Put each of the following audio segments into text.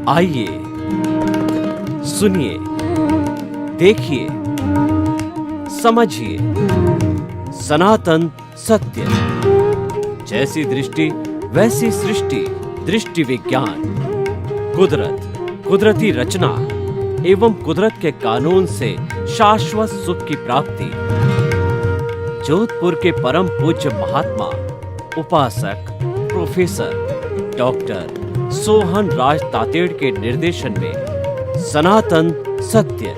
आइए सुनिए, देखिए, समझिए सनातन सत्य। जैसी दृष्टि वैसी सृष्टि, दृष्टि विज्ञान। कुदरत, कुदरती रचना एवं कुदरत के कानून से शाश्वत सुख की प्राप्ति। जोधपुर के परम पूज्य महात्मा उपासक प्रोफेसर डॉक्टर सोहन राज तातेड़ के निर्देशन में सनातन सत्य।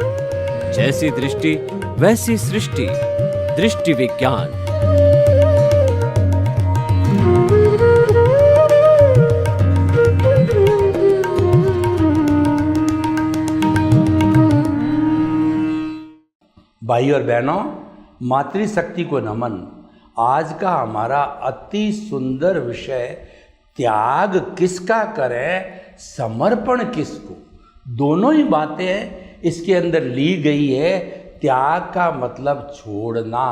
जैसी दृष्टि वैसी सृष्टि, दृष्टि विज्ञान। भाई और बहनों, मातृशक्ति को नमन। आज का हमारा अति सुंदर विषय त्याग किसका करें, समर्पण किसको। दोनों ही बातें इसके अंदर ली गई है। त्याग का मतलब छोड़ना,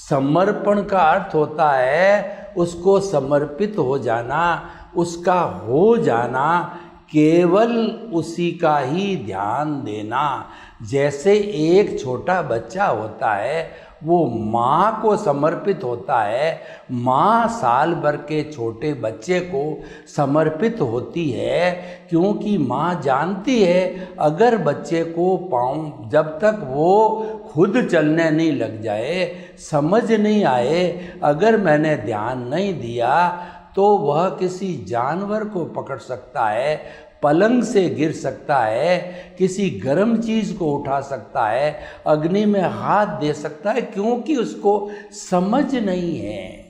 समर्पण का अर्थ होता है उसको समर्पित हो जाना, उसका हो जाना, केवल उसी का ही ध्यान देना। जैसे एक छोटा बच्चा होता है वो माँ को समर्पित होता है, माँ साल भर के छोटे बच्चे को समर्पित होती है, क्योंकि माँ जानती है अगर बच्चे को पाँव जब तक वो खुद चलने नहीं लग जाए, समझ नहीं आए, अगर मैंने ध्यान नहीं दिया तो वह किसी जानवर को पकड़ सकता है, पलंग से गिर सकता है, किसी गर्म चीज़ को उठा सकता है, अग्नि में हाथ दे सकता है, क्योंकि उसको समझ नहीं है।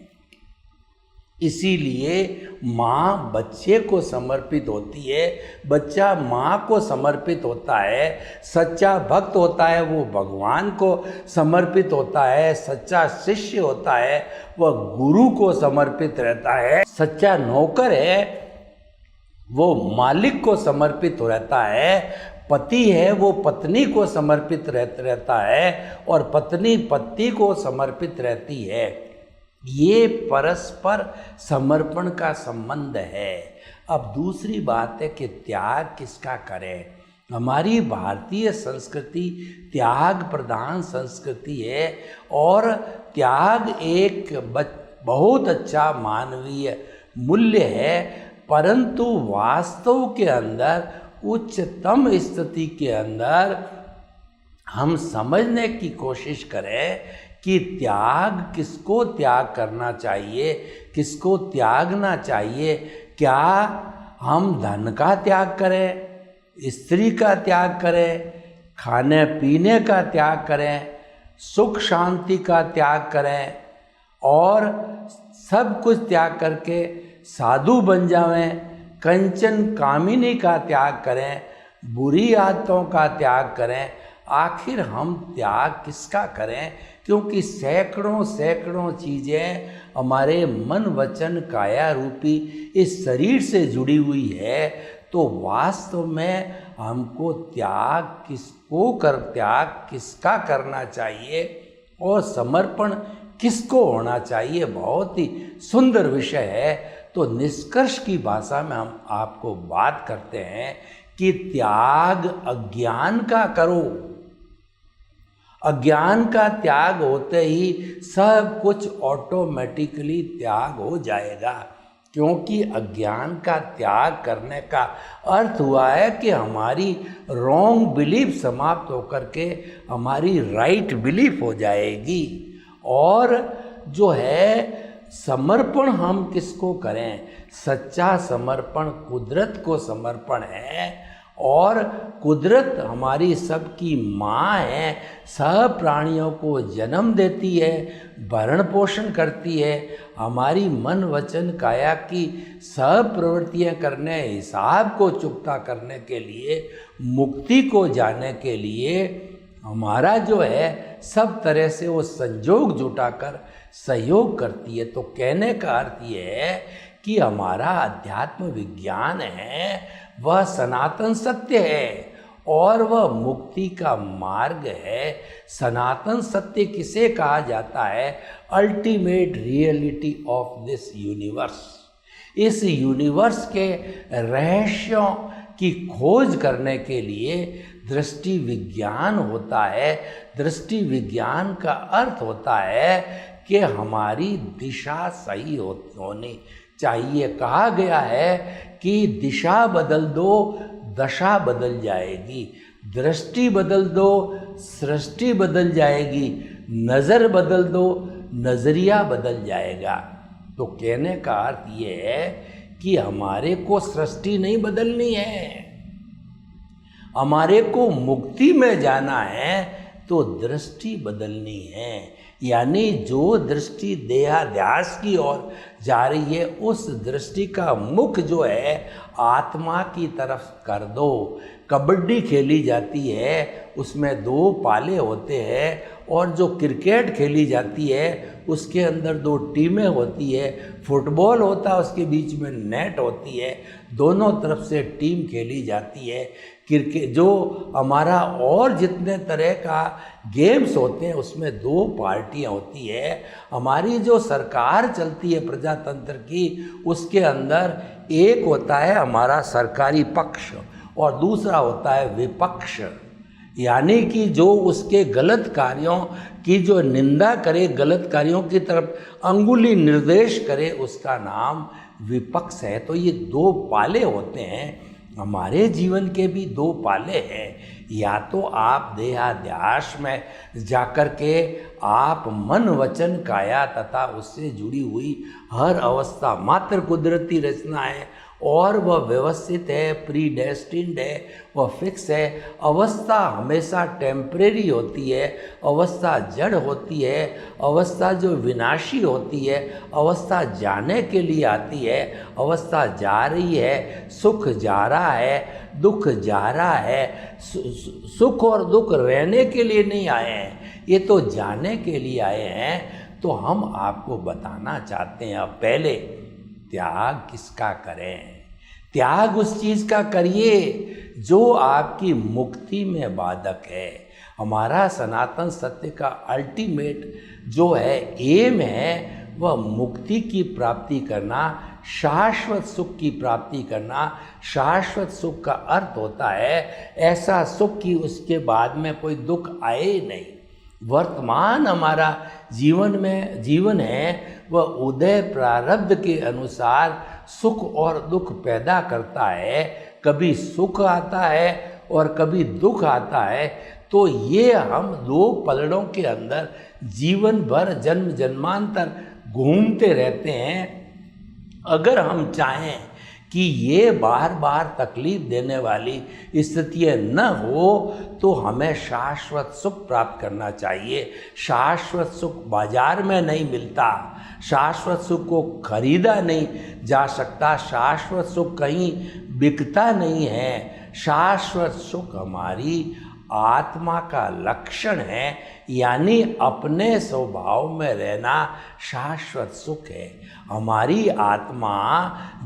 इसीलिए माँ बच्चे को समर्पित होती है, बच्चा माँ को समर्पित होता है। सच्चा भक्त होता है वो भगवान को समर्पित होता है, सच्चा शिष्य होता है वह गुरु को समर्पित रहता है, सच्चा नौकर है वो मालिक को समर्पित रहता है, पति है वो पत्नी को समर्पित रहता है, और पत्नी पति को समर्पित रहती है। ये परस्पर समर्पण का संबंध है। अब दूसरी बात है कि त्याग किसका करें। हमारी भारतीय संस्कृति त्याग प्रधान संस्कृति है, और त्याग एक बहुत अच्छा मानवीय मूल्य है, परंतु वास्तव के अंदर उच्चतम स्थिति के अंदर हम समझने की कोशिश करें कि त्याग किसको त्याग करना चाहिए, किसको त्यागना चाहिए। क्या हम धन का त्याग करें, स्त्री का त्याग करें, खाने पीने का त्याग करें, सुख शांति का त्याग करें, और सब कुछ त्याग करके साधु बन जावें, कंचन कामिनी का त्याग करें, बुरी आदतों का त्याग करें। आखिर हम त्याग किसका करें, क्योंकि सैकड़ों सैकड़ों चीज़ें हमारे मन वचन काया रूपी इस शरीर से जुड़ी हुई है। तो वास्तव में हमको त्याग किसका करना चाहिए और समर्पण किसको होना चाहिए, बहुत ही सुंदर विषय है। तो निष्कर्ष की भाषा में हम आपको बात करते हैं कि त्याग अज्ञान का करो। अज्ञान का त्याग होते ही सब कुछ ऑटोमेटिकली त्याग हो जाएगा, क्योंकि अज्ञान का त्याग करने का अर्थ हुआ है कि हमारी रॉन्ग बिलीफ समाप्त होकर के हमारी राइट बिलीफ हो जाएगी। और जो है समर्पण हम किसको करें, सच्चा समर्पण कुदरत को समर्पण है, और कुदरत हमारी सबकी माँ है, सब प्राणियों को जन्म देती है, भरण पोषण करती है, हमारी मन वचन काया की सब प्रवृत्तियाँ करने, हिसाब को चुकता करने के लिए, मुक्ति को जाने के लिए हमारा जो है सब तरह से वो संजोग जुटाकर सहयोग करती है। तो कहने का अर्थ ये है कि हमारा अध्यात्म विज्ञान है वह सनातन सत्य है और वह मुक्ति का मार्ग है। सनातन सत्य किसे कहा जाता है? Ultimate reality of this universe. इस यूनिवर्स के रहस्यों की खोज करने के लिए दृष्टि विज्ञान होता है। दृष्टि विज्ञान का अर्थ होता है कि हमारी दिशा सही होनी चाहिए। कहा गया है कि दिशा बदल दो दशा बदल जाएगी, दृष्टि बदल दो सृष्टि बदल जाएगी, नज़र बदल दो नज़रिया बदल जाएगा। तो कहने का अर्थ ये है कि हमारे को सृष्टि नहीं बदलनी है, हमारे को मुक्ति में जाना है तो दृष्टि बदलनी है। यानी जो दृष्टि देहाध्यास की ओर जा रही है उस दृष्टि का मुख जो है आत्मा की तरफ कर दो। कबड्डी खेली जाती है उसमें 2 पाले होते हैं, और जो क्रिकेट खेली जाती है उसके अंदर 2 टीमें होती है। फुटबॉल होता है उसके बीच में नेट होती है, दोनों तरफ से टीम खेली जाती है। क्रिकेट जो हमारा और जितने तरह का गेम्स होते हैं उसमें 2 पार्टियां होती है। हमारी जो सरकार चलती है प्रजातंत्र की, उसके अंदर एक होता है हमारा सरकारी पक्ष और दूसरा होता है विपक्ष। यानी कि जो उसके गलत कार्यों की जो निंदा करे, गलत कार्यों की तरफ अंगुली निर्देश करे, उसका नाम विपक्ष है। तो ये 2 पाले होते हैं। हमारे जीवन के भी 2 पाले हैं। या तो आप देहाध्यास में जाकर के आप मन वचन काया तथा उससे जुड़ी हुई हर अवस्था मात्र कुदरती रचना है और वह व्यवस्थित है, प्री डेस्टिन्ड है, वह फिक्स है। अवस्था हमेशा टेम्परेरी होती है, अवस्था जड़ होती है, अवस्था जो विनाशी होती है, अवस्था जाने के लिए आती है, अवस्था जा रही है, सुख जा रहा है, दुख जा रहा है। सुख और दुख रहने के लिए नहीं आए हैं, ये तो जाने के लिए आए हैं। तो हम आपको बताना चाहते हैं, अब पहले त्याग किसका करें? त्याग उस चीज़ का करिए जो आपकी मुक्ति में बाधक है। हमारा सनातन सत्य का अल्टीमेट जो है एम है वह मुक्ति की प्राप्ति करना, शाश्वत सुख की प्राप्ति करना। शाश्वत सुख का अर्थ होता है ऐसा सुख कि उसके बाद में कोई दुख आए नहीं। वर्तमान हमारा जीवन है वह उदय प्रारब्ध के अनुसार सुख और दुख पैदा करता है। कभी सुख आता है और कभी दुख आता है। तो ये हम 2 पलड़ों के अंदर जीवन भर जन्म जन्मांतर घूमते रहते हैं। अगर हम चाहें कि ये बार बार तकलीफ देने वाली स्थितियाँ न हो तो हमें शाश्वत सुख प्राप्त करना चाहिए। शाश्वत सुख बाजार में नहीं मिलता, शाश्वत सुख को खरीदा नहीं जा सकता, शाश्वत सुख कहीं बिकता नहीं है। शाश्वत सुख हमारी आत्मा का लक्षण है, यानी अपने स्वभाव में रहना शाश्वत सुख है। हमारी आत्मा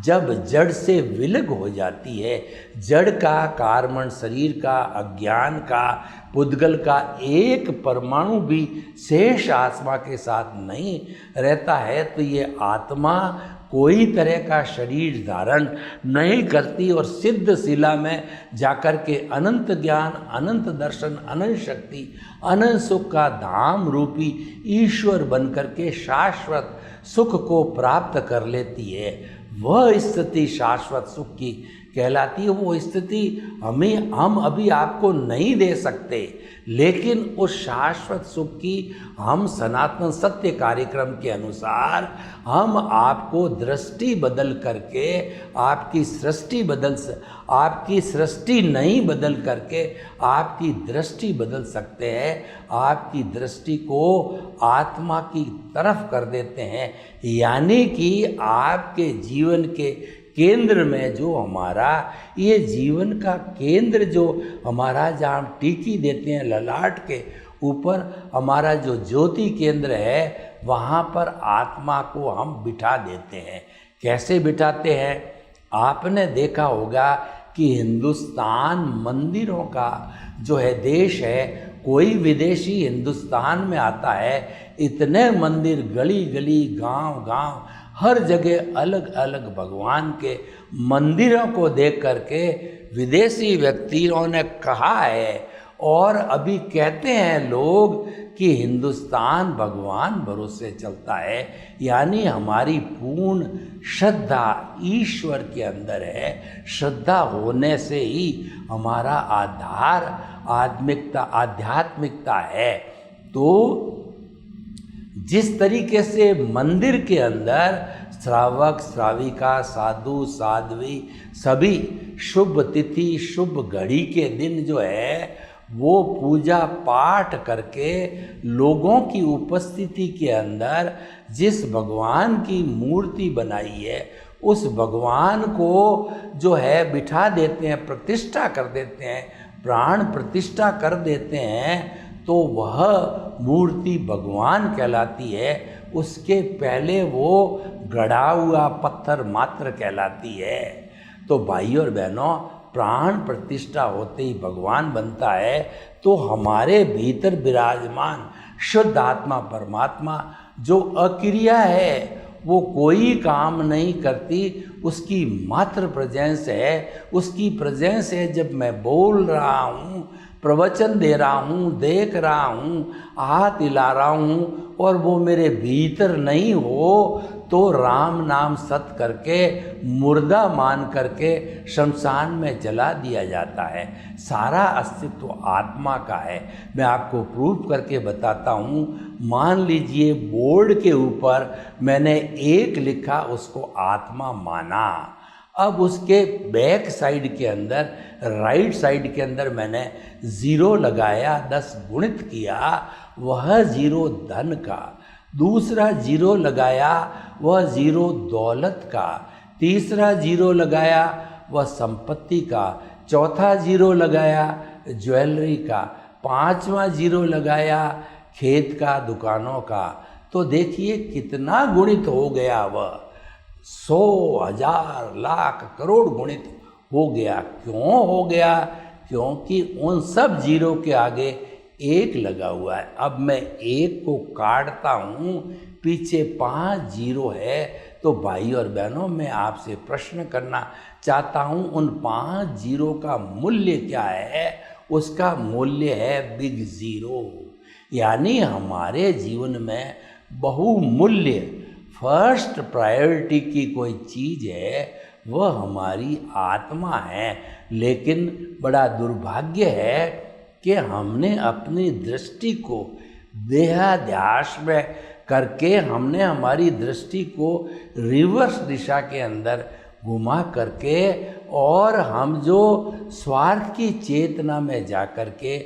जब जड़ से विलग हो जाती है, जड़ का, कार्मण शरीर का, अज्ञान का, पुद्गल का एक परमाणु भी शेष आत्मा के साथ नहीं रहता है, तो ये आत्मा कोई तरह का शरीर धारण नहीं करती और सिद्ध शिला में जाकर के अनंत ज्ञान, अनंत दर्शन, अनंत शक्ति, अनंत सुख का धाम रूपी ईश्वर बनकर के शाश्वत सुख को प्राप्त कर लेती है। वह स्थिति शाश्वत सुख की कहलाती है। वो स्थिति हम अभी आपको नहीं दे सकते, लेकिन उस शाश्वत सुख की हम सनातन सत्य कार्यक्रम के अनुसार हम आपको दृष्टि बदल करके आपकी सृष्टि नहीं बदल करके आपकी दृष्टि बदल सकते हैं। आपकी दृष्टि को आत्मा की तरफ कर देते हैं, यानी कि आपके जीवन के केंद्र में जो हमारा ये जीवन का केंद्र जो हमारा जहाँ हम टीकी देते हैं ललाट के ऊपर, हमारा जो ज्योति केंद्र है वहाँ पर आत्मा को हम बिठा देते हैं। कैसे बिठाते हैं? आपने देखा होगा कि हिंदुस्तान मंदिरों का जो है देश है। कोई विदेशी हिंदुस्तान में आता है, इतने मंदिर गली गली, गांव गांव, हर जगह अलग अलग भगवान के मंदिरों को देख करके विदेशी व्यक्तियों ने कहा है और अभी कहते हैं लोग कि हिंदुस्तान भगवान भरोसे चलता है, यानी हमारी पूर्ण श्रद्धा ईश्वर के अंदर है। श्रद्धा होने से ही हमारा आधार आध्यात्मिकता है। तो जिस तरीके से मंदिर के अंदर श्रावक श्राविका साधु साध्वी सभी शुभ तिथि शुभ घड़ी के दिन जो है वो पूजा पाठ करके लोगों की उपस्थिति के अंदर जिस भगवान की मूर्ति बनाई है उस भगवान को जो है बिठा देते हैं, प्रतिष्ठा कर देते हैं, प्राण प्रतिष्ठा कर देते हैं, तो वह मूर्ति भगवान कहलाती है। उसके पहले वो गढ़ा हुआ पत्थर मात्र कहलाती है। तो भाई और बहनों, प्राण प्रतिष्ठा होते ही भगवान बनता है। तो हमारे भीतर विराजमान शुद्ध आत्मा परमात्मा जो अक्रिया है, वो कोई काम नहीं करती, उसकी मात्र प्रेजेंस है। उसकी प्रेजेंस है जब मैं बोल रहा हूँ, प्रवचन दे रहा हूँ, देख रहा हूँ, हाथ हिला रहा हूँ, और वो मेरे भीतर नहीं हो तो राम नाम सत करके मुर्दा मान करके शमशान में जला दिया जाता है। सारा अस्तित्व आत्मा का है। मैं आपको प्रूफ करके बताता हूँ। मान लीजिए बोर्ड के ऊपर मैंने 1 लिखा, उसको आत्मा माना। अब उसके बैक साइड के अंदर, राइट साइड के अंदर मैंने 0 लगाया, 10 गुणित किया, वह 0 धन का। दूसरा 0 लगाया, वह 0 दौलत का। तीसरा 0 लगाया, वह संपत्ति का। चौथा 0 लगाया, ज्वेलरी का। 5वां 0 लगाया, खेत का, दुकानों का। तो देखिए कितना गुणित हो गया, वह 100 1000 लाख करोड़ गुणित हो गया। क्यों हो गया? क्योंकि उन सब 0 के आगे 1 लगा हुआ है। अब मैं 1 को काटता हूँ, पीछे 5 0 है। तो भाई और बहनों, मैं आपसे प्रश्न करना चाहता हूँ, उन 5 0 का मूल्य क्या है? उसका मूल्य है बिग 0। यानी हमारे जीवन में बहुमूल्य फर्स्ट प्रायोरिटी की कोई चीज़ है, वह हमारी आत्मा है। लेकिन बड़ा दुर्भाग्य है कि हमने अपनी दृष्टि को देहाध्यास में करके हमने हमारी दृष्टि को रिवर्स दिशा के अंदर घुमा करके, और हम जो स्वार्थ की चेतना में जा कर के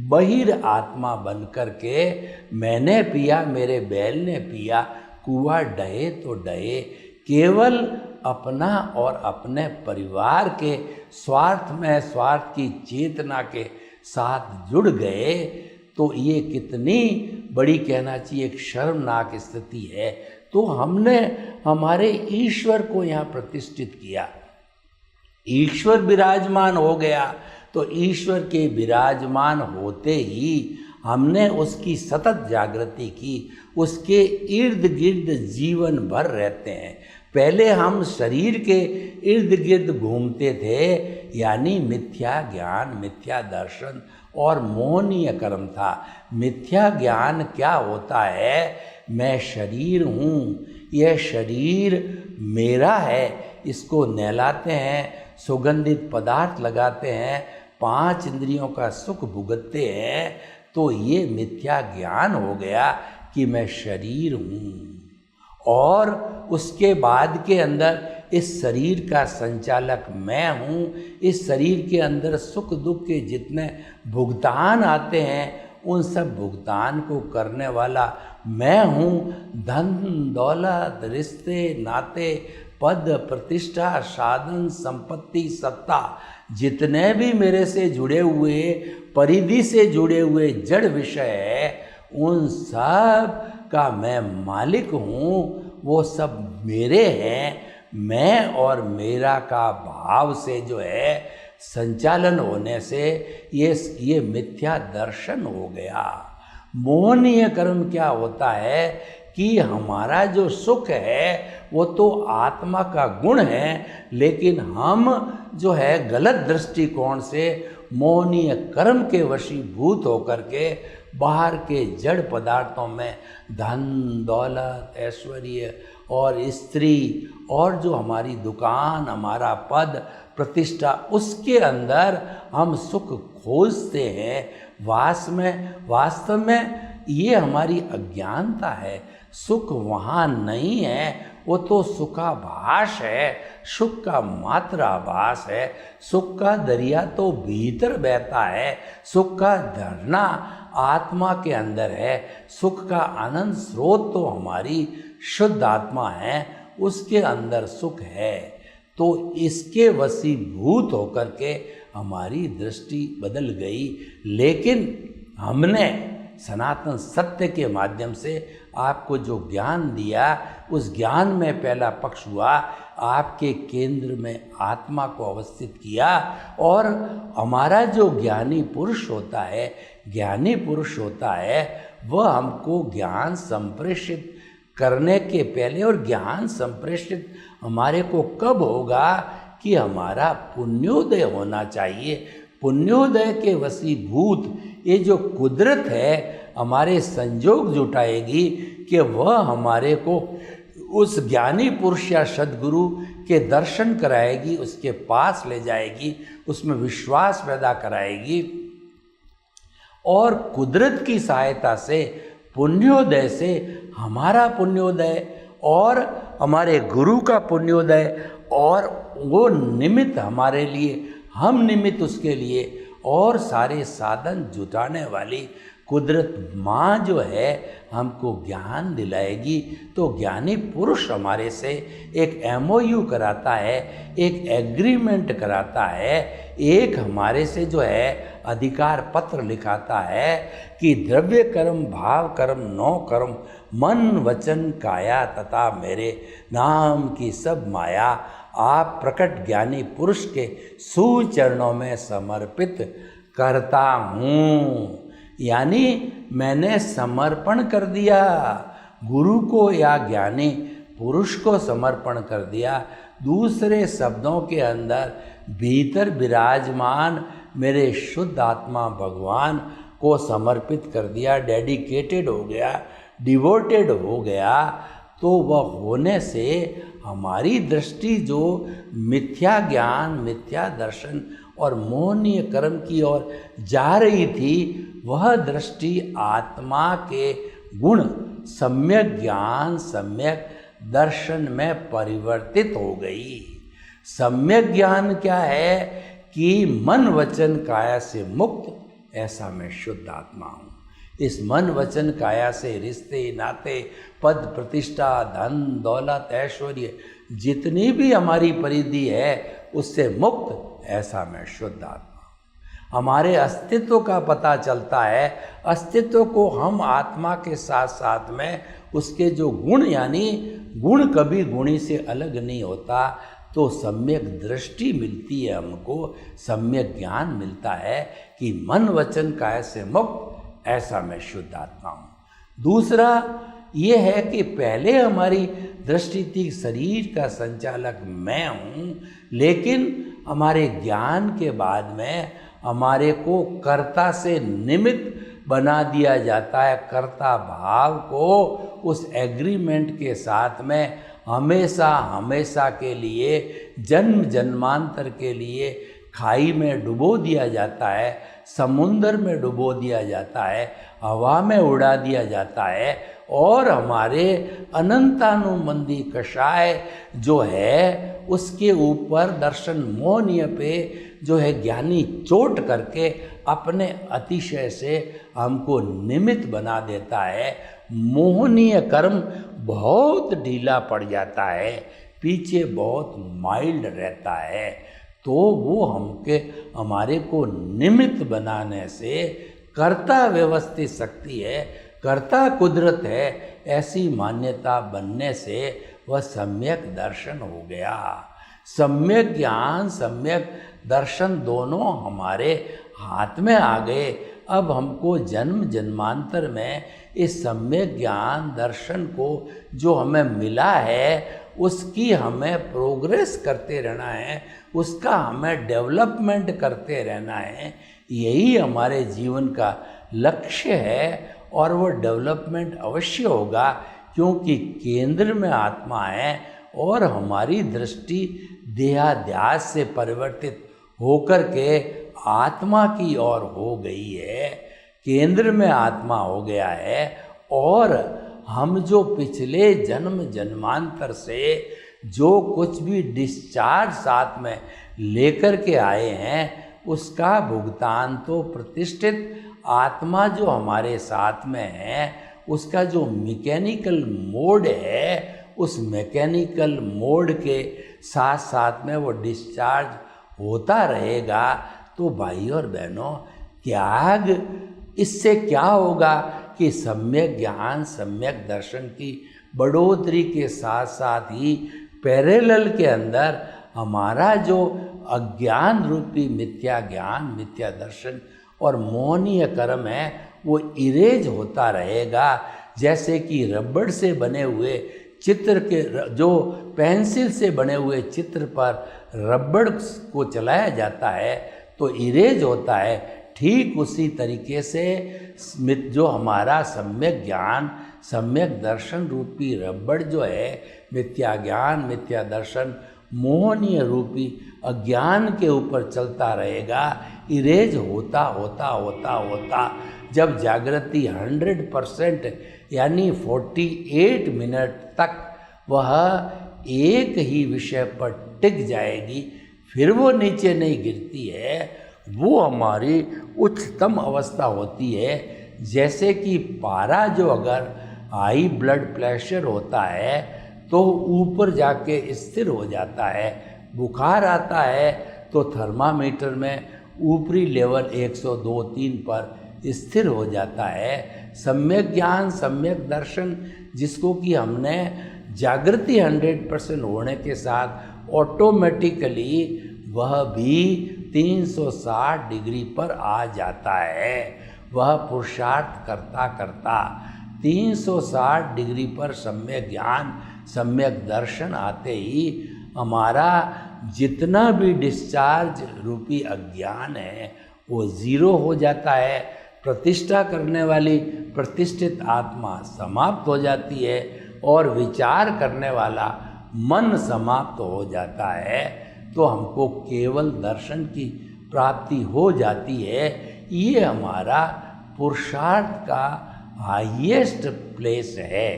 बहिर आत्मा बन कर के, मैंने पिया, मेरे बैल ने पिया, कुआं डहे तो डहे, केवल अपना और अपने परिवार के स्वार्थ में, स्वार्थ की चेतना के साथ जुड़ गए। तो ये कितनी बड़ी, कहना चाहिए, एक शर्मनाक स्थिति है। तो हमने हमारे ईश्वर को यहाँ प्रतिष्ठित किया, ईश्वर विराजमान हो गया। तो ईश्वर के विराजमान होते ही हमने उसकी सतत जागृति की, उसके इर्द गिर्द जीवन भर रहते हैं। पहले हम शरीर के इर्द गिर्द घूमते थे, यानी मिथ्या ज्ञान, मिथ्या दर्शन और मोहनीय कर्म था। मिथ्या ज्ञान क्या होता है? मैं शरीर हूँ, यह शरीर मेरा है, इसको नहलाते हैं, सुगंधित पदार्थ लगाते हैं, 5 इंद्रियों का सुख भुगतते हैं। तो ये मिथ्या ज्ञान हो गया कि मैं शरीर हूँ। और उसके बाद के अंदर इस शरीर का संचालक मैं हूँ। इस शरीर के अंदर सुख दुख के जितने भुगतान आते हैं, उन सब भुगतान को करने वाला मैं हूँ। धन दौलत, रिश्ते नाते, पद प्रतिष्ठा, साधन संपत्ति, सत्ता, जितने भी मेरे से जुड़े हुए, परिधि से जुड़े हुए जड़ विषय है, उन सब का मैं मालिक हूँ। वो सब मेरे हैं। मैं और मेरा का भाव से जो है संचालन होने से ये मिथ्या दर्शन हो गया। मोहनीय कर्म क्या होता है कि हमारा जो सुख है वो तो आत्मा का गुण है, लेकिन हम जो है गलत दृष्टिकोण से मोहनीय कर्म के वशीभूत होकर के बाहर के जड़ पदार्थों में धन दौलत ऐश्वर्य और स्त्री और जो हमारी दुकान हमारा पद प्रतिष्ठा उसके अंदर हम सुख खोजते हैं। वास्तव में ये हमारी अज्ञानता है। सुख वहाँ नहीं है, वो तो सुखाभास है, सुख का मात्र आभास है। सुख का दरिया तो भीतर बहता है, सुख का झरना आत्मा के अंदर है। सुख का आनंद स्रोत तो हमारी शुद्ध आत्मा है, उसके अंदर सुख है। तो इसके वशीभूत होकर के हमारी दृष्टि बदल गई। लेकिन हमने सनातन सत्य के माध्यम से आपको जो ज्ञान दिया, उस ज्ञान में पहला पक्ष हुआ, आपके केंद्र में आत्मा को अवस्थित किया। और हमारा जो ज्ञानी पुरुष होता है, वह हमको ज्ञान संप्रेषित करने के पहले, और ज्ञान संप्रेषित हमारे को कब होगा कि हमारा पुण्योदय होना चाहिए। पुण्योदय के वशीभूत ये जो कुदरत है हमारे संजोग जुटाएगी कि वह हमारे को उस ज्ञानी पुरुष या सद्गुरु के दर्शन कराएगी, उसके पास ले जाएगी, उसमें विश्वास पैदा कराएगी। और कुदरत की सहायता से पुण्योदय से हमारा पुण्योदय और हमारे गुरु का पुण्योदय, और वो निमित्त हमारे लिए, हम निमित्त उसके लिए, और सारे साधन जुटाने वाली कुदरत माँ जो है हमको ज्ञान दिलाएगी। तो ज्ञानी पुरुष हमारे से एक MOU कराता है, एक एग्रीमेंट कराता है, एक हमारे से जो है अधिकार पत्र लिखाता है कि द्रव्य कर्म भाव कर्म 9 कर्म मन वचन काया तथा मेरे नाम की सब माया आप प्रकट ज्ञानी पुरुष के सुचरणों में समर्पित करता हूँ। यानी मैंने समर्पण कर दिया, गुरु को या ज्ञानी पुरुष को समर्पण कर दिया। दूसरे शब्दों के अंदर भीतर विराजमान मेरे शुद्ध आत्मा भगवान को समर्पित कर दिया, डेडिकेटेड हो गया, डिवोटेड हो गया। तो वह होने से हमारी दृष्टि जो मिथ्या ज्ञान, मिथ्या दर्शन और मोहनीय कर्म की ओर जा रही थी, वह दृष्टि आत्मा के गुण सम्यक ज्ञान सम्यक दर्शन में परिवर्तित हो गई। सम्यक ज्ञान क्या है कि मन वचन काया से मुक्त ऐसा मैं शुद्ध आत्मा हूँ। इस मन वचन काया से रिश्ते नाते पद प्रतिष्ठा धन दौलत ऐश्वर्य जितनी भी हमारी परिधि है उससे मुक्त ऐसा मैं शुद्ध आत्मा हूँ। हमारे अस्तित्व का पता चलता है। अस्तित्व को हम आत्मा के साथ साथ में उसके जो गुण, यानी गुण कभी गुणी से अलग नहीं होता, तो सम्यक दृष्टि मिलती है, हमको सम्यक ज्ञान मिलता है कि मन वचन काया से मुक्त ऐसा मैं शुद्ध आत्मा हूँ। दूसरा ये है कि पहले हमारी दृष्टि थी शरीर का संचालक मैं हूँ, लेकिन हमारे ज्ञान के बाद में हमारे को कर्ता से निमित्त बना दिया जाता है। कर्ता भाव को उस एग्रीमेंट के साथ में हमेशा हमेशा के लिए, जन्म जन्मांतर के लिए खाई में डुबो दिया जाता है, समुंदर में डुबो दिया जाता है, हवा में उड़ा दिया जाता है, और हमारे अनंतानुबंधी कषाय जो है उसके ऊपर दर्शन मोहनीय पे जो है ज्ञानी चोट करके अपने अतिशय से हमको निमित्त बना देता है। मोहनीय कर्म बहुत ढीला पड़ जाता है, पीछे बहुत माइल्ड रहता है, तो वो हमारे को निमित्त बनाने से कर्ता व्यवस्थित शक्ति है, कर्ता कुदरत है, ऐसी मान्यता बनने से वह सम्यक दर्शन हो गया। सम्यक ज्ञान सम्यक दर्शन दोनों हमारे हाथ में आ गए। अब हमको जन्म जन्मांतर में इस सम्यक ज्ञान दर्शन को जो हमें मिला है उसकी हमें प्रोग्रेस करते रहना है, उसका हमें डेवलपमेंट करते रहना है। यही हमारे जीवन का लक्ष्य है और वो डेवलपमेंट अवश्य होगा, क्योंकि केंद्र में आत्मा है और हमारी दृष्टि देहाध्यास से परिवर्तित होकर के आत्मा की ओर हो गई है। केंद्र में आत्मा हो गया है और हम जो पिछले जन्म जन्मांतर से जो कुछ भी डिस्चार्ज साथ में लेकर के आए हैं उसका भुगतान तो प्रतिष्ठित आत्मा जो हमारे साथ में है उसका जो मैकेनिकल मोड है उस मैकेनिकल मोड के साथ साथ में वो डिस्चार्ज होता रहेगा। तो भाई और बहनों, त्याग इससे क्या होगा कि सम्यक ज्ञान सम्यक दर्शन की बढ़ोतरी के साथ साथ ही पैरेलल के अंदर हमारा जो अज्ञान रूपी मिथ्या ज्ञान मिथ्या दर्शन और मोहनीय कर्म है वो इरेज होता रहेगा। जैसे कि रबड़ से बने हुए चित्र के जो पेंसिल से बने हुए चित्र पर रबड़ को चलाया जाता है तो इरेज होता है, ठीक उसी तरीके से जो हमारा सम्यक ज्ञान सम्यक दर्शन रूपी रबड़ जो है मिथ्या ज्ञान मिथ्या दर्शन मोहनीय रूपी अज्ञान के ऊपर चलता रहेगा। इरेज होता होता होता होता जब जागृति 100% यानी 48 मिनट तक वह एक ही विषय पर टिक जाएगी, फिर वो नीचे नहीं गिरती है, वो हमारी उच्चतम अवस्था होती है। जैसे कि पारा जो अगर हाई ब्लड प्रेशर होता है तो ऊपर जाके स्थिर हो जाता है, बुखार आता है तो थर्मामीटर में ऊपरी लेवल 102-3 पर स्थिर हो जाता है। सम्यक ज्ञान सम्यक दर्शन जिसको कि हमने जागृति 100% होने के साथ ऑटोमेटिकली वह भी 360 डिग्री पर आ जाता है। वह पुरुषार्थ करता करता 360 डिग्री पर सम्यक ज्ञान सम्यक दर्शन आते ही हमारा जितना भी डिस्चार्ज रूपी अज्ञान है वो ज़ीरो हो जाता है। प्रतिष्ठा करने वाली प्रतिष्ठित आत्मा समाप्त हो जाती है और विचार करने वाला मन समाप्त हो जाता है। तो हमको केवल दर्शन की प्राप्ति हो जाती है। ये हमारा पुरुषार्थ का हाईएस्ट प्लेस है।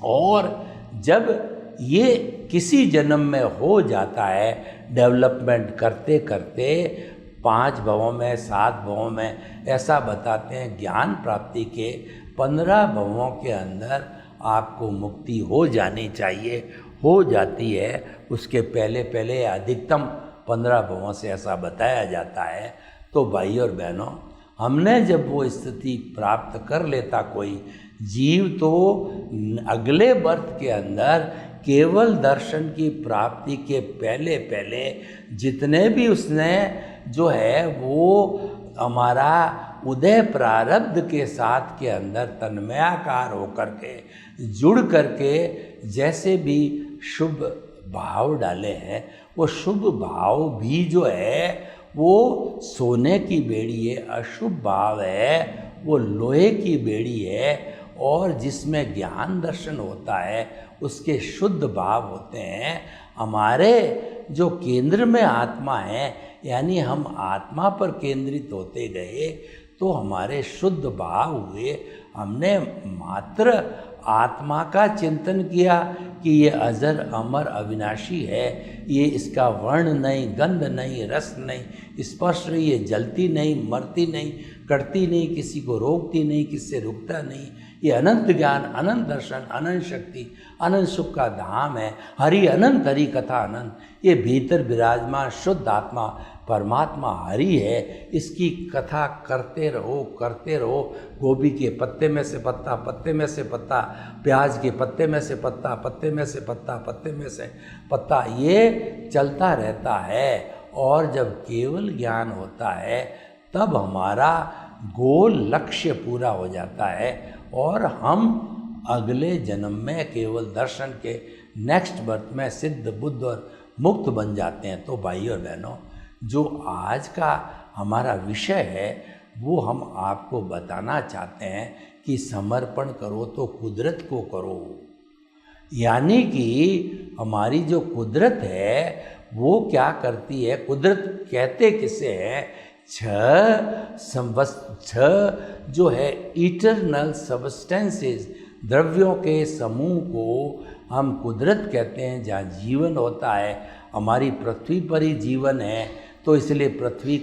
और जब ये किसी जन्म में हो जाता है डेवलपमेंट करते करते 5 भवों में 7 भवों में, ऐसा बताते हैं ज्ञान प्राप्ति के 15 भवों के अंदर आपको मुक्ति हो जानी चाहिए, हो जाती है। उसके पहले पहले अधिकतम 15 भवों से ऐसा बताया जाता है। तो भाई और बहनों, हमने जब वो स्थिति प्राप्त कर लेता कोई जीव तो अगले बर्थ के अंदर केवल दर्शन की प्राप्ति के पहले पहले जितने भी उसने जो है वो हमारा उदय प्रारब्ध के साथ के अंदर तन्मयाकार होकर के जुड़ करके जैसे भी शुभ भाव डाले हैं वो शुभ भाव भी जो है वो सोने की बेड़ी है, अशुभ भाव है वो लोहे की बेड़ी है। और जिसमें ज्ञान दर्शन होता है उसके शुद्ध भाव होते हैं। हमारे जो केंद्र में आत्मा है यानी हम आत्मा पर केंद्रित होते गए तो हमारे शुद्ध भाव हुए। हमने मात्र आत्मा का चिंतन किया कि ये अजर अमर अविनाशी है, ये इसका वर्ण नहीं, गंध नहीं, रस नहीं, स्पर्श नहीं, ये जलती नहीं, मरती नहीं, कटती नहीं, किसी को रोकती नहीं, किससे रुकता नहीं, ये अनंत ज्ञान अनंत दर्शन अनंत शक्ति अनंत सुख का धाम है। हरि अनंत हरि कथा अनंत, ये भीतर विराजमान शुद्ध आत्मा परमात्मा हरि है। इसकी कथा करते रहो। गोभी के पत्ते में से पत्ता, पत्ते में से पत्ता, प्याज के पत्ते में से पत्ता, पत्ते में से पत्ता, पत्ते में से पत्ता, ये चलता रहता है। और जब केवल ज्ञान होता है तब हमारा गोल लक्ष्य पूरा हो जाता है और हम अगले जन्म में केवल दर्शन के नेक्स्ट बर्थ में सिद्ध बुद्ध और मुक्त बन जाते हैं। तो भाई और बहनों, जो आज का हमारा विषय है वो हम आपको बताना चाहते हैं कि समर्पण करो तो कुदरत को करो। यानी कि हमारी जो कुदरत है वो क्या करती है, कुदरत कहते किसे हैं, छह जो है इटरनल सबस्टेंसेस, द्रव्यों के समूह को हम कुदरत कहते हैं। जहाँ जीवन होता है, हमारी पृथ्वी पर ही जीवन है, तो इसलिए पृथ्वी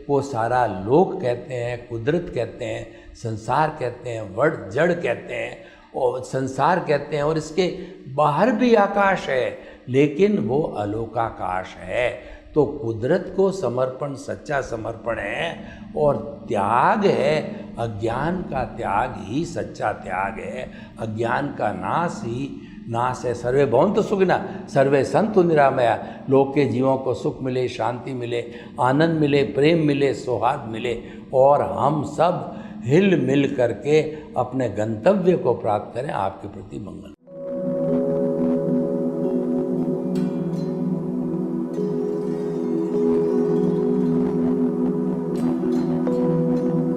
को सारा लोक कहते हैं, कुदरत कहते हैं, संसार कहते हैं, वर्ड जड़ कहते हैं और संसार कहते हैं। और इसके बाहर भी आकाश है, लेकिन वो अलोकाकाश है। तो कुदरत को समर्पण सच्चा समर्पण है और त्याग है, अज्ञान का त्याग ही सच्चा त्याग है। अज्ञान का नाश ही नाश है। सर्वे भवन्तु सुखिनः, सर्वे सन्तु निरामया। लोक के जीवों को सुख मिले, शांति मिले, आनंद मिले, प्रेम मिले, सौहार्द मिले और हम सब हिल मिल करके अपने गंतव्य को प्राप्त करें। आपके प्रति मंगल।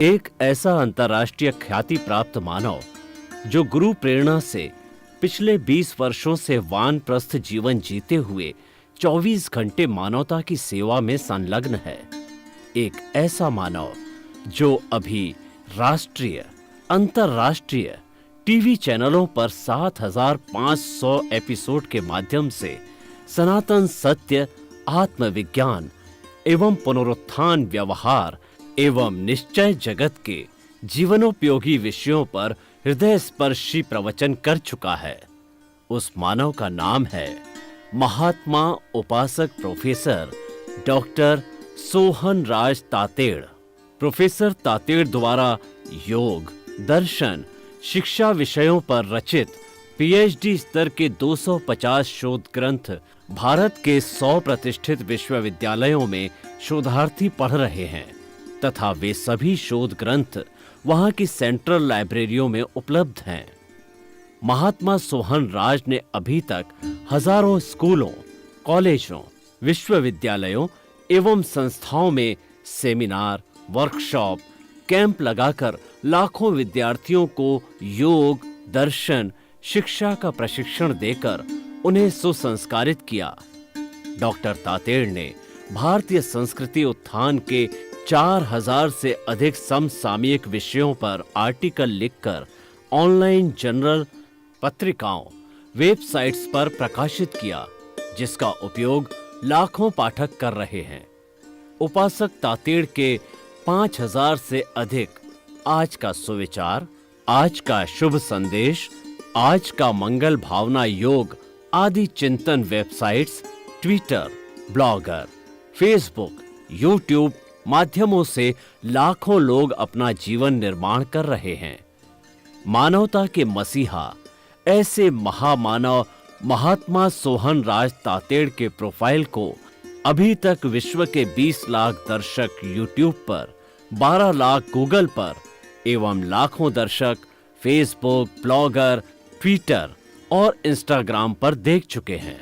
एक ऐसा अंतर्राष्ट्रीय ख्याति प्राप्त मानव जो गुरु प्रेरणा से पिछले 20 वर्षों से वानप्रस्थ जीवन जीते हुए 24 घंटे मानवता की सेवा में संलग्न है। एक ऐसा मानव जो अभी राष्ट्रीय, अंतर्राष्ट्रीय टीवी चैनलों पर 7,500 एपिसोड के माध्यम से सनातन सत्य, आत्मविज्ञान एवं पुनरुत्थान, व्यवहार एवं निश्चय जगत के जीवनोपयोगी विषयों पर हृदय स्पर्शी प्रवचन कर चुका है। उस मानव का नाम है महात्मा उपासक प्रोफेसर डॉक्टर सोहन राज तातेड़। प्रोफेसर तातेड़ द्वारा योग, दर्शन, शिक्षा विषयों पर रचित पीएचडी स्तर के 250 शोध ग्रंथ भारत के 100 प्रतिष्ठित विश्वविद्यालयों में शोधार्थी पढ़ रहे हैं तथा वे सभी शोध ग्रंथ वहां की सेंट्रल लाइब्रेरियों में उपलब्ध हैं। महात्मा सोहन राज ने अभी तक हजारों स्कूलों, कॉलेजों, विश्वविद्यालयों एवं संस्थाओं में सेमिनार, वर्कशॉप, कैंप लगाकर लाखों विद्यार्थियों को योग, दर्शन, शिक्षा का प्रशिक्षण देकर उन्हें सुसंस्कारित किया। डॉक्टर तातेड़ ने भारतीय संस्कृति उत्थान के 4000 से अधिक समसामयिक विषयों पर आर्टिकल लिखकर ऑनलाइन जर्नल, पत्रिकाओं, वेबसाइट्स पर प्रकाशित किया, जिसका उपयोग लाखों पाठक कर रहे हैं। उपासक तातेड़ के 5000 से अधिक आज का सुविचार, आज का शुभ संदेश, आज का मंगल भावना योग आदि चिंतन websites, Twitter, blogger, Facebook, YouTube माध्यमों से लाखों लोग अपना जीवन निर्माण कर रहे हैं। मानवता के मसीहा ऐसे महामानव महात्मा सोहन राज तातेड़ के प्रोफाइल को अभी तक विश्व के 20 लाख दर्शक यूट्यूब पर, 12 लाख गूगल पर एवं लाखों दर्शक फेसबुक, ब्लॉगर, ट्विटर और इंस्टाग्राम पर देख चुके हैं।